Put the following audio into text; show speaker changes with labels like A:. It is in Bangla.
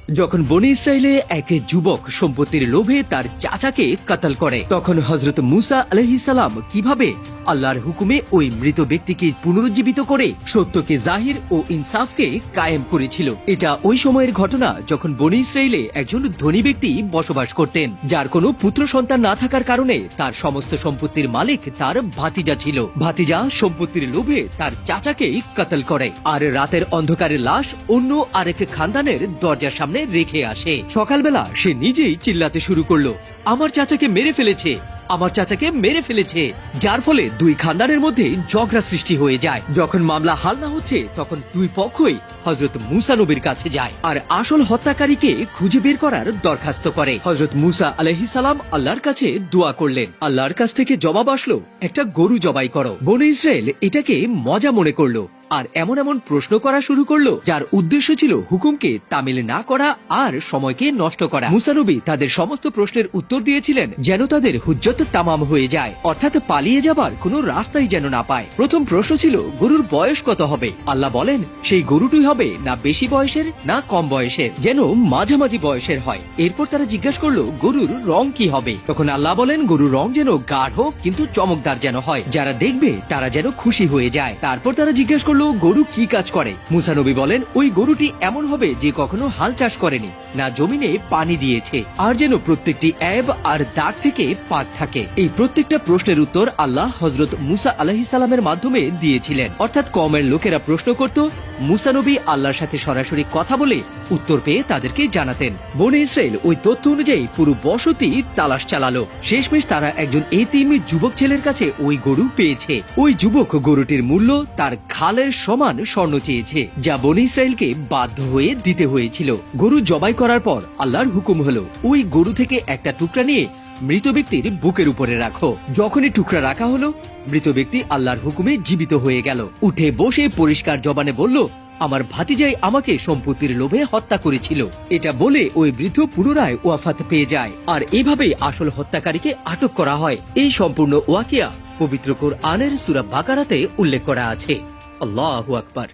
A: যখন বনি ইসরায়েলে এক যুবক সম্পত্তির লোভে তার চাচাকে কাতাল করে, তখন হযরত মুসা আলাইহিস সালাম কিভাবে আল্লাহর হুকুমে ওই মৃত ব্যক্তিকে পুনরুজ্জীবিত করে সত্যকে জাহির ও ইনসাফকে কায়েম করেছিল। এটা ওই সময়ের ঘটনা যখন বনি ইসরায়েলে একজন ধনী ব্যক্তি বসবাস করতেন, যার কোনো পুত্র সন্তান না থাকার কারণে তার সমস্ত সম্পত্তির মালিক তার ভাতিজা ছিল। ভাতিজা সম্পত্তির লোভে তার চাচাকে কাতাল করে, আর রাতের অন্ধকারে লাশ অন্য আরেক খানদানের দরজার সামনে রেখে আসে। সকালবেলা সে নিজেই চিল্লাতে শুরু করলো, আমার চাচাকে মেরে ফেলেছে, আমার চাচাকে মেরে ফেলেছে, যার ফলে দুই খানদানের মধ্যে ঝগড়া সৃষ্টি হয়ে যায়। যখন মামলা হাল না হচ্ছে, তখন দুই পক্ষই হযরত মুসা নবীর কাছে যায় আর আসল হত্যাকারীকে খুঁজে বের করার দরখাস্ত করে। হযরত মুসা আলাইহিস সালাম আল্লাহর কাছে দোয়া করলেন। আল্লাহর কাছ থেকে জবাব আসলো, একটা গরু জবাই করো। বনী ইসরায়েল এটাকে মজা মনে করলো আর এমন এমন প্রশ্ন করা শুরু করলো যার উদ্দেশ্য ছিল হুকুমকে তামিল না করা আর সময়কে নষ্ট করা। মুসা নবী তাদের সমস্ত প্রশ্নের উত্তর দিয়েছিলেন যেন তাদের হুজ্জত তামাম হয়ে যায়, অর্থাৎ পালিয়ে যাবার কোনো রাস্তাই যেন না পায়। প্রথম প্রশ্ন ছিল, গরুর বয়স কত হবে? আল্লাহ বলেন, সেই গরুটি হবে না বেশি বয়সের না কম বয়সের, যেন মাঝামাঝি বয়সের হয়। এরপর তারা জিজ্ঞাসা করলো, গরুর রং কি হবে? তখন আল্লাহ বলেন, গরুর রং যেন গাঢ় কিন্তু চমকদার যেন হয়, যারা দেখবে তারা যেন খুশি হয়ে যায়। তারপর তারা জিজ্ঞাসা করলো, গরু কি কাজ করে? মুসা নবী বলেন, ওই গরুটি এমন হবে যে কখনো হাল চাষ করেনি, না জমিনে পানি দিয়েছে, আর যেন প্রত্যেকটি এব আর দাগ থেকে পাক থাকে। এই প্রত্যেকটা প্রশ্নের উত্তর আল্লাহ হযরত মুসা আলাইহিস সালামের মাধ্যমে দিয়েছিলেন। অর্থাৎ কওমের লোকেরা প্রশ্ন করত, মুসা নবী আল্লাহর সাথে সরাসরি কথা বলে উত্তর পেয়ে তাদেরকে জানাতেন। বনী ইসরায়েল ওই তথ্য অনুযায়ী পুরো বসতি তালাশ চালালো। শেষমেশ তারা একজন এতিম যুবক ছেলের কাছে ওই গরু পেয়েছে। ওই যুবক গরুটির মূল্য তার খালের সমান স্বর্ণ চেয়েছে, যা বনী ইসরায়েলকে বাধ্য হয়ে দিতে হয়েছিল। গরু জবাই করার পর আল্লাহর হুকুম হলো, ওই গরু থেকে একটা টুকরা নিয়ে মৃত ব্যক্তির বুকের উপরে রাখো। যখনই টুকরা রাখা হলো, মৃত ব্যক্তি আল্লাহর হুকুমে জীবিত হয়ে গেল। উঠে বসে পরিষ্কার জবানে বলল, আমার ভাতিজাই আমাকে সম্পত্তির লোভে হত্যা করেছিল। এটা বলে ওই বৃদ্ধ পুনরায় ওয়াফাত পেয়ে যায়, আর এভাবেই আসল হত্যাকারীকে আটক করা হয়। এই সম্পূর্ণ ওয়াকিয়া পবিত্র কোরআনের সূরা বাকারাতে উল্লেখ করা আছে। আল্লাহু আকবার।